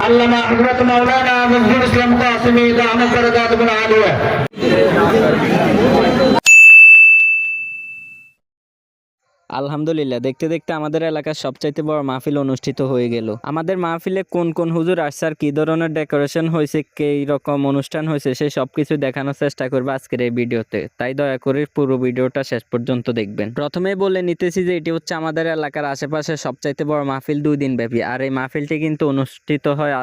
আল্লামা হযরত মাওলানা নজরুল ইসলাম কাসেমী দামাত বরকাতুহুল আলিয়া। আলহামদুলিল্লাহ, দেখতে দেখতে আমাদের এলাকার সবচাইতে বড় মাহফিল অনুষ্ঠিত হয়ে গেল। আমাদের মাহফিলে কোন কোন হুজুর আসছে আর কি ধরনের ডেকোরেশন হয়েছে, কি রকম অনুষ্ঠান হয়েছে, সেই সবকিছু দেখানোর চেষ্টা করবো আজকের এই ভিডিওতে। তাই দয়া করে পুরো ভিডিওটা শেষ পর্যন্ত দেখবেন। প্রথমেই বলে নিতেছি যে এটি হচ্ছে আমাদের এলাকার আশেপাশে সবচাইতে বড় মাহফিল, 2 দিন ব্যাপী। আর এই মাহফিলটি কিন্তু অনুষ্ঠিত হয়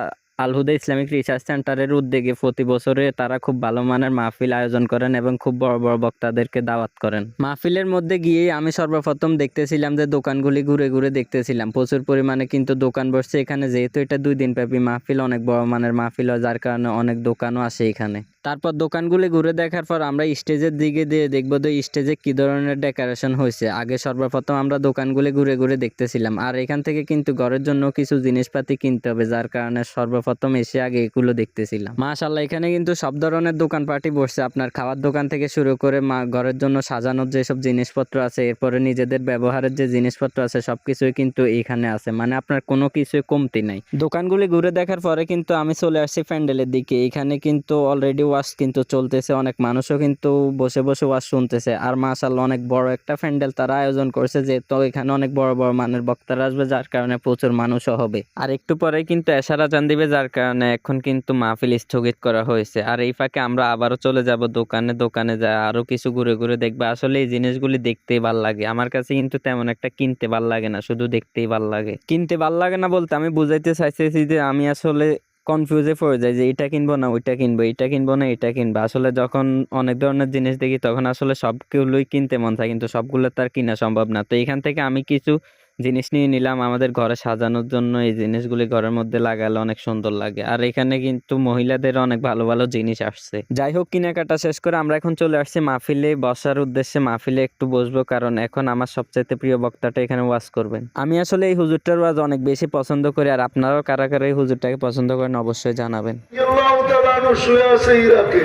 আল হুদা ইসলামিক রিসার্চ সেন্টারের উদ্যোগে। প্রতি বছরে তারা খুব ভালো মানের মাহফিল আয়োজন করেন এবং খুব বড় বড় বক্তাদেরকে দাওয়াত করেন। মাহফিলের মধ্যে গিয়ে আমি সর্বপ্রথম দেখতেছিলাম যে দোকানগুলি ঘুরে ঘুরে দেখতেছিলাম, প্রচুর পরিমাণে কিন্তু দোকান বসছে এখানে। যেহেতু এটা 2 দিন ব্যাপী মাহফিল, অনেক বড় মানের মাহফিল হয়, যার কারণে অনেক দোকানও আসে এখানে। তারপর দোকানগুলি ঘুরে দেখার পর আমরা স্টেজের দিকে দিয়ে দেখবো যে স্টেজে কি ধরনের ডেকোরেশন হয়েছে। আগে সর্বপ্রথম আমরা দোকানগুলি ঘুরে ঘুরে দেখতেছিলাম। আর এখান থেকে কিন্তু ঘরের জন্য কিছু জিনিসপাতি কিনতে হবে, যার কারণে সর্বপ্রথম এসে আগে এগুলো দেখতেছিলাম। মাশাআল্লাহ, এখানে কিন্তু সব ধরনের দোকানপাটি বসছে, আপনার খাওয়ার দোকান থেকে শুরু করে ঘরের জন্য সাজানোর যেসব জিনিসপত্র আছে, এরপরে নিজেদের ব্যবহারের যে জিনিসপত্র আছে, সবকিছুই কিন্তু এখানে আছে। মানে আপনার কোনো কিছুই কমতি নাই। দোকানগুলি ঘুরে দেখার পরে কিন্তু আমি চলে আসছি প্যান্ডেলের দিকে। এখানে কিন্তু অলরেডি ওয়াজ কিন্তু চলতেছে, অনেক মানুষও কিন্তু বসে বসে ওয়াজ শুনতেছে। আর মাশাআল্লাহ, অনেক বড় একটা প্যান্ডেল তারা আয়োজন করছে, যেহেতু এখানে অনেক বড় বড় মানের বক্তারা আসবে, যার কারণে প্রচুর মানুষও হবে। আর একটু পরেই কিন্তু এশার আজান দিবে, যার কারণে এখন কিন্তু মাহফিল স্থগিত করা হয়েছে। আর এই ফাঁকে আমরা আবারও চলে যাব দোকানে। দোকানে যা আরো কিছু ঘুরে ঘুরে দেখবে। আসলে এই জিনিসগুলি দেখতেই ভাল লাগে। আমার কাছে কিন্তু তেমন একটা কিনতে ভাল লাগে না, শুধু দেখতেই ভাল লাগে। কিনতে ভাল লাগে না বলতে আমি বুঝাইতে চাইতেছি যে আমি আসলে কনফিউজে পড়ে যায় যে এটা কিনবো না ওইটা কিনবো, এটা কিনবো না এটা কিনবো। আসলে যখন অনেক ধরনের জিনিস দেখি তখন আসলে সবগুলোই কিনতে মন চায়, কিন্তু সবগুলো তার কিনা সম্ভব না। তো এখান থেকে আমি কিছু জিনিস নিয়ে নিলাম আমাদের ঘরে সাজানোর জন্য। এই জিনিসগুলি ঘরের মধ্যে লাগালে অনেক সুন্দর লাগে। আর এখানে কিন্তু মহিলাদের অনেক ভালো ভালো জিনিস আসছে। যাই হোক, কেনাকাটা শেষ করে আমরা এখন চলে আসছি মাহফিলে বসার উদ্দেশ্যে। মাহফিলে একটু বসবো, কারণ এখন আমার সবচাইতে প্রিয় বক্তাটা এখানে ওয়াজ করবেন। আমি আসলে এই হুজুরটার ওয়াজ অনেক বেশি পছন্দ করি। আর আপনারাও কারা কারা এই হুজুরটাকে পছন্দ করেন অবশ্যই জানাবেন। আল্লাহু তাআলা শুয়ে আছে ইরাকে,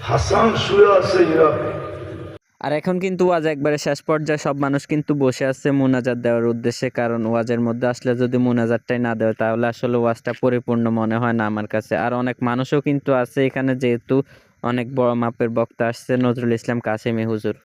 হাসান শুয়ে আছে ইরাকে। আর এখন কিন্তু ওয়াজ একবারে শেষ পর্যায়ে, সব মানুষ কিন্তু বসে আছে মুনাজাত দেওয়ার উদ্দেশ্যে। কারণ ওয়াজের মধ্যে আসলে যদি মুনাজাতটাই না দেয় তাহলে আসলে ওয়াজটা পরিপূর্ণ মনে হয় না আমার কাছে। আর অনেক মানুষও কিন্তু আছে এখানে, যেহেতু অনেক বড় মাপের বক্তা আসছে, নজরুল ইসলাম কাসেমী হুজুর।